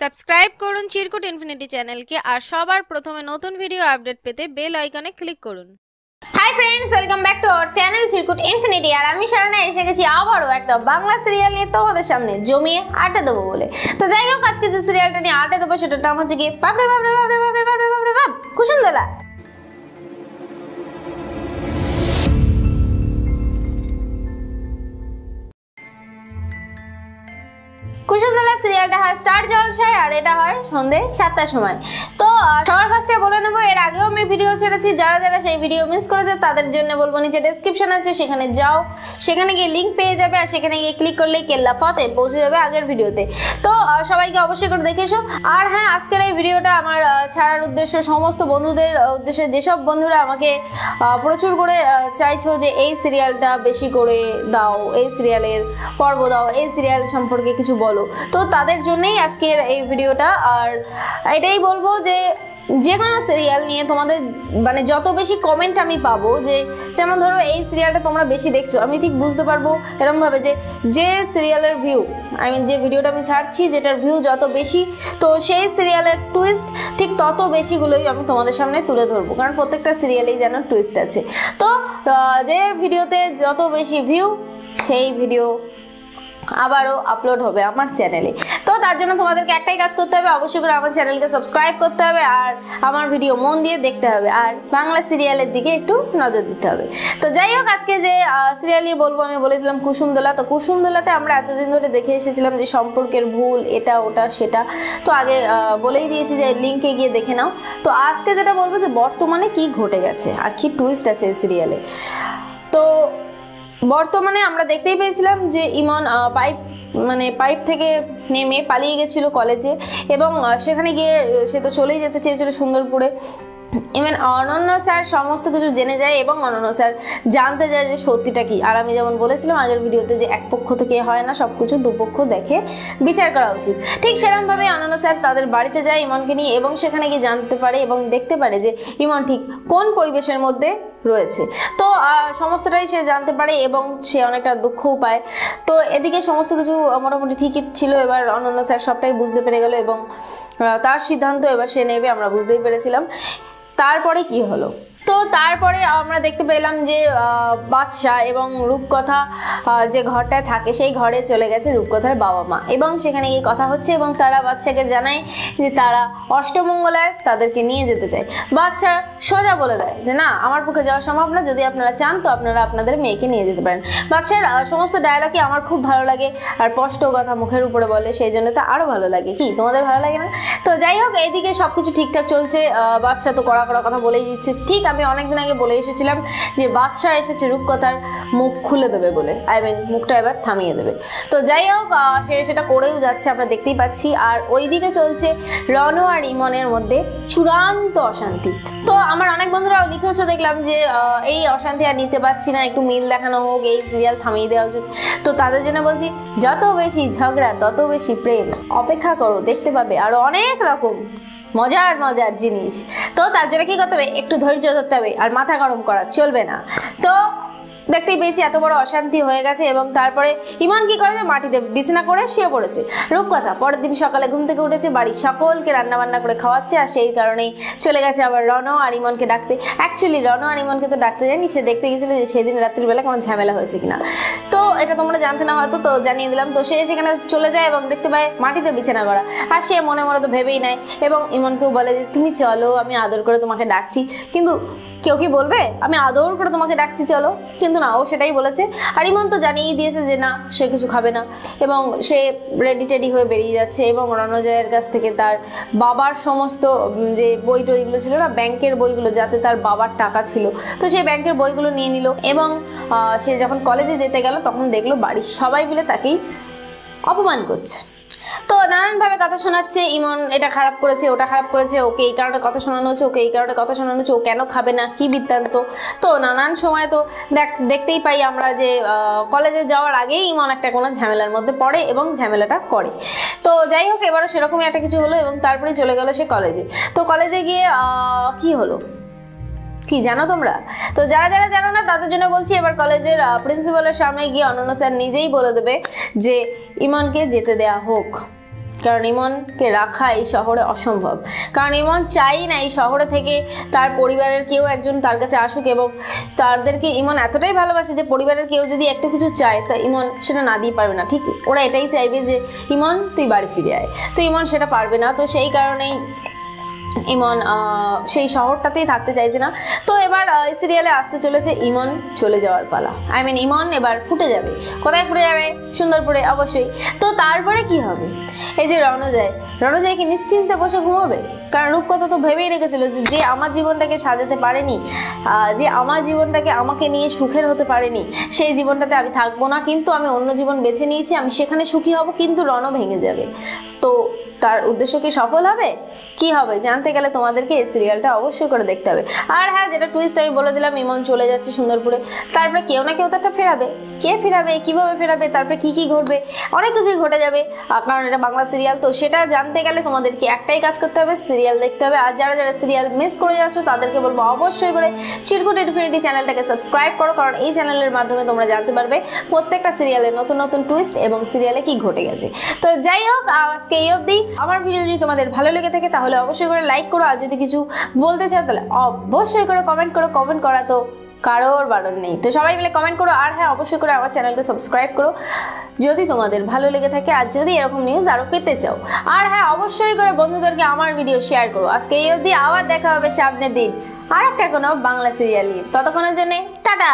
Subscribe করুন চিরকুট infinity চ্যানেলকে আর সবার প্রথমে নতুন ভিডিও আপডেট পেতে বেল আইকনে ক্লিক করুন। Hi friends, welcome back to our channel Chirkut Infinity. আর আমি সারানা এসে গেছি আবারও একটা বাংলা সিরিয়াল নিয়ে তোমাদের সামনে জমিয়ে আড্ডা দেবো বলে। তো যাই হোক, আজকে যে সিরিয়ালটা নিয়ে আড্ডা দেবো সেটার নাম হচ্ছে গিয়ে বাপরে বাপরে বাপরে বাপরে বাপরে বাপরে বাপ কুসুমদোলা। কুসুমদোলা সিরিয়ালটা হয় স্টার জলসায় আর এটা হয় সন্ধ্যে 7টার সময়। তো সবার ফার্স্টে বলে নেবো, এর আগেও আমি ভিডিও ছেড়েছি, যারা যারা সেই ভিডিও মিস করেছে তাদের জন্য বলবো নিচে ডেসক্রিপশন আছে, সেখানে যাও, সেখানে গিয়ে লিঙ্ক পেয়ে যাবে আর সেখানে গিয়ে ক্লিক করলেই কেল্লা ফতে পৌঁছে যাবে আগের ভিডিওতে। তো সবাইকে অবশ্যই করে দেখে এসো। আর হ্যাঁ, আজকের এই ভিডিওটা আমার ছাড়ার উদ্দেশ্য সমস্ত বন্ধুদের উদ্দেশ্যে, যেসব বন্ধুরা আমাকে প্রচুর করে চাইছো যে এই সিরিয়ালটা বেশি করে দাও, এই সিরিয়ালের পর্ব দাও, এই সিরিয়াল সম্পর্কে কিছু বলো, তো তাদের জন্যই আজকের এই ভিডিওটা। আর এটাই বলবো যে কোনো সিরিয়াল নিয়ে তোমাদের মানে যত বেশি কমেন্ট আমি পাবো, যেমন ধরো এই সিরিয়ালটা তোমরা বেশি দেখছো, আমি ঠিক বুঝতে পারবো এরকমভাবে যে সিরিয়ালের ভিউ, যে ভিডিওটা আমি ছাড়ছি যেটার ভিউ যত বেশি, তো সেই সিরিয়ালের টুইস্ট ঠিক তত বেশিগুলোই আমি তোমাদের সামনে তুলে ধরবো, কারণ প্রত্যেকটা সিরিয়ালেই যেন টুইস্ট আছে। তো যে ভিডিওতে যত বেশি ভিউ সেই ভিডিও আবারও আপলোড হবে আমার চ্যানেলে। তো তার জন্য তোমাদেরকে একটাই কাজ করতে হবে, অবশ্যই করে আমার চ্যানেলকে সাবস্ক্রাইব করতে হবে আর আমার ভিডিও মন দিয়ে দেখতে হবে আর বাংলা সিরিয়ালের দিকে একটু নজর দিতে হবে। তো যাই হোক, আজকে যে সিরিয়াল নিয়ে বলবো আমি বলে দিলাম কুসুমদোলা। তো কুসুমদোলাতে আমরা এতদিন ধরে দেখে এসেছিলাম যে সম্পর্কের ভুল, এটা ওটা সেটা, তো আগে বলেই দিয়েছি যে লিঙ্কে গিয়ে দেখে নাও। তো আজকে যেটা বলবো যে বর্তমানে কি ঘটে গেছে আর কি টুইস্ট আছে এই সিরিয়ালে। তো বর্তমানে আমরা দেখতেই পেয়েছিলাম যে ইমন পাইপ থেকে নেমে পালিয়ে গেছিল কলেজে, এবং সেখানে গিয়ে সে তো চলেই যেতে চেয়েছিল সুন্দরপুরে। ইভেন অনন্য স্যার সমস্ত কিছু জেনে যায় এবং অনন্য স্যার জানতে যায় যে সত্যিটা কি। আর আমি যেমন বলেছিলাম আগের ভিডিওতে যে এক পক্ষ থেকে হয় না, সব কিছু দুপক্ষ দেখে বিচার করা উচিত, ঠিক সেরকমভাবে অনন্য স্যার তাদের বাড়িতে যায় ইমনকে নিয়ে, এবং সেখানে গিয়ে জানতে পারে এবং দেখতে পারে যে ইমন ঠিক কোন পরিবেশের মধ্যে রয়েছে। তো সমস্তটাই সে জানতে পারে এবং সে অনেকটা দুঃখও পায়। তো এদিকে সমস্ত কিছু মোটামুটি ঠিকই ছিল, এবার অনন্য স্যার সবটাই বুঝতে পেরে গেল এবং তার সিদ্ধান্ত এবার সে নেবে, আমরা বুঝতেই পেরেছিলাম। তারপরে কি হলো? তো তারপরে আমরা দেখতে পেলাম যে বাদশা এবং রূপকথা যে ঘরটায় থাকে সেই ঘরে চলে গেছে রূপকথার বাবা মা, এবং সেখানে গিয়ে কথা হচ্ছে এবং তারা বাদশাকে জানায় যে তারা অষ্টমঙ্গলায় তাদেরকে নিয়ে যেতে চায়। বাদশা সোজা বলে দেয় যে না, আমার পক্ষে যাওয়া সম্ভব না, যদি আপনারা চান তো আপনারা আপনাদের মেয়েকে নিয়ে যেতে পারেন। বাদশার সমস্ত ডায়লগই আমার খুব ভালো লাগে, আর স্পষ্ট কথা মুখের উপরে বলে, সেই জন্য তা আরও ভালো লাগে। কি তোমাদের ভালো লাগে না? তো যাই হোক, এইদিকে সব কিছু ঠিকঠাক চলছে। বাদশা তো কড়া কড়া কথা বলেই দিচ্ছে। ঠিক আমি অনেকদিন আগে বলে এসেছিলাম যে বাদশা এসেছে রূপকথার মুখ খুলে দেবে বলে, মুখটা এবার থামিয়ে দেবে। তো যাই হোক, সে সেটা করেও যাচ্ছে, আমরা দেখতেই পাচ্ছি। আর ওইদিকে চলছে রণ আর ইমনের মধ্যে চূড়ান্ত অশান্তি। তো আমার অনেক বন্ধুরাও লিখেছো, দেখলাম যে এই অশান্তি আর নিতে পারছি না, একটু মিল দেখানো হোক, এই সিরিয়াল থামিয়ে দেওয়া উচিত। তো তাদের জন্য বলছি, যত বেশি ঝগড়া তত বেশি প্রেম, অপেক্ষা করো, দেখতে পাবে আরো অনেক রকম মজার মজার জিনিস। তো তার জন্য কি করতে হবে? একটু ধৈর্য ধরতে হবে আর মাথা গরম করা চলবে না। তো দেখতেই পেয়েছি এত বড় অশান্তি হয়ে গেছে, এবং তারপরে ইমন কি করেছে, মাটিতে বিছানা করে শুয়ে পড়েছে। রূপকথা পরের দিন সকালে ঘুম থেকে উঠেছে, বাড়ির সকলকে রান্না বান্না করে খাওয়াচ্ছে, আর সেই কারণেই চলে গেছে আবার রণ আর ইমনকে ডাকতে। অ্যাকচুয়ালি রণ আর ইমনকে তো ডাকতে যায়নি, সে দেখতে গেছিল যে সেদিন রাত্রিবেলা কোনো ঝামেলা হয়েছে কিনা। তো এটা তোমরা জানতে না হয়তো, তো জানিয়ে দিলাম। তো সে সেখানে চলে যায় এবং দেখতে পায় মাটিতে বিছানা করা, আর সে মনে মনে তো ভেবেই নেয় এবং ইমনকেও বলে যে তুমি চলো, আমি আদর করে তোমাকে ডাকছি। কিন্তু কেউ কি বলবে আমি আদর করে তোমাকে ডাকছি চলো? কিন্তু না, ও সেটাই বলেছে। আর ইমন তো জানিয়েই দিয়েছে যে না, সে কিছু খাবে না, এবং সে রেডি টেডি হয়ে বেরিয়ে যাচ্ছে। এবং রণজয়ের কাছ থেকে তার বাবার সমস্ত যে বই টইগুলো ছিল না, ব্যাংকের বইগুলো, যাতে তার বাবার টাকা ছিল, তো সেই ব্যাংকের বইগুলো নিয়ে নিল। এবং সে যখন কলেজে যেতে গেল তখন দেখলো বাড়ির সবাই মিলে তাকেই অপমান করছে। তো নানানভাবে কথা শোনাচ্ছে, ইমন এটা খারাপ করেছে, ওটা খারাপ করেছে, ওকে এই কারণে কথা শোনানো হচ্ছে, ওকে এই কারণে কথা শোনানো হচ্ছে, ও কেন খাবে না, কি বৃত্তান্ত। তো নানান সময় তো দেখতেই পাই আমরা যে কলেজে যাওয়ার আগেই ইমন একটা কোনো ঝামেলার মধ্যে পড়ে এবং ঝামেলাটা করে। তো যাই হোক, এবারও সেরকমই একটা কিছু হলো এবং তারপরে চলে গেল সে কলেজে। তো কলেজে গিয়ে কি হলো কি জানো তোমরা? তো যারা যারা জানো না তাদের জন্য বলছি, এবার কলেজের প্রিন্সিপালের সামনে গিয়ে অনন্য স্যার নিজেই বলে দেবে যে ইমনকে যেতে দেয়া হোক। কারণ ইমনকে রাখা এই শহরে অসম্ভব। কারণ ইমন চাই না এই শহরে থেকে তার পরিবারের কেউ একজন তার কাছে আসুক, এবং তাদেরকে ইমন এতটাই ভালোবাসে যে পরিবারের কেউ যদি একটা কিছু চায় তা ইমন সেটা না দিয়ে পারবে না। ঠিক ওরা এটাই চাইবে যে ইমন তুই বাড়ি ফিরে আয়, তো ইমন সেটা পারবে না। তো সেই কারণেই ইমন সেই শহরটাতেই থাকতে চাইছে না। তো এবার সিরিয়ালে আসতে চলেছে ইমন চলে যাওয়ার পালা। ইমন এবার ফুটে যাবে। কোথায় ফুটে যাবে? সুন্দরপুরে অবশ্যই। তো তারপরে কি হবে? এই যে রণজয় কি নিশ্চিন্তে বসে ঘুমাবে? কারণ রূপকথা তো ভেবেই রেখেছিল যে আমার জীবনটাকে সাজাতে পারেনি, যে আমার জীবনটাকে আমাকে নিয়ে সুখের হতে পারেনি, সেই জীবনটাতে আমি থাকবো না, কিন্তু আমি অন্য জীবন বেছে নিয়েছি, আমি সেখানে সুখী হব, কিন্তু রণ ভেঙে যাবে। তো তার উদ্দেশ্য কি সফল হবে? কি হবে জানতে গেলে তোমাদেরকে এই সিরিয়ালটা অবশ্যই করে দেখতে হবে। আর হ্যাঁ, যেটা টুইস্ট আমি বলে দিলাম, ইমন চলে যাচ্ছে সুন্দরপুরে, তারপরে কেউ না কেউ তারটা ফেরাবে। কে ফেরাবে, কিভাবে ফেরাবে, তারপরে কি কি ঘটবে, অনেক কিছুই ঘটে যাবে, কারণ এটা বাংলা সিরিয়াল। তো সেটা জানতে গেলে তোমাদেরকে একটাই কাজ করতে হবে, সিরিয়াল দেখতে হবে। আর যারা যারা সিরিয়াল মিস করে যাচ্ছ তাদেরকে বলবো অবশ্যই করে চিরকুট ইনফিনিটি চ্যানেলটাকে সাবস্ক্রাইব করো, কারণ এই চ্যানেলের মাধ্যমে তোমরা জানতে পারবে প্রত্যেকটা সিরিয়ালে নতুন নতুন টুইস্ট এবং সিরিয়ালে কি ঘটে গেছে। তো যাই হোক, আজকে এই অবধি। আমার ভিডিও যদি তোমাদের ভালো লেগে থাকে তাহলে অবশ্যই করে লাইক করো, আর যদি কিছু বলতে চাও তাহলে অবশ্যই করে কমেন্ট করো। কমেন্ট করা তো কারোর বারণ নেই, তো সবাই মিলে কমেন্ট করো। আর হ্যাঁ, অবশ্যই করে আমার চ্যানেলকে সাবস্ক্রাইব করো যদি তোমাদের ভালো লেগে থাকে, আর যদি এরকম নিউজ আরো পেতে চাও। আর হ্যাঁ, অবশ্যই করে বন্ধুদেরকে আমার ভিডিও শেয়ার করো। আজকে এই অবধি, আবার দেখা হবে সামনের দিন আর একটা কোনো বাংলা সিরিয়াল নিয়ে। ততক্ষণের জন্য টাটা।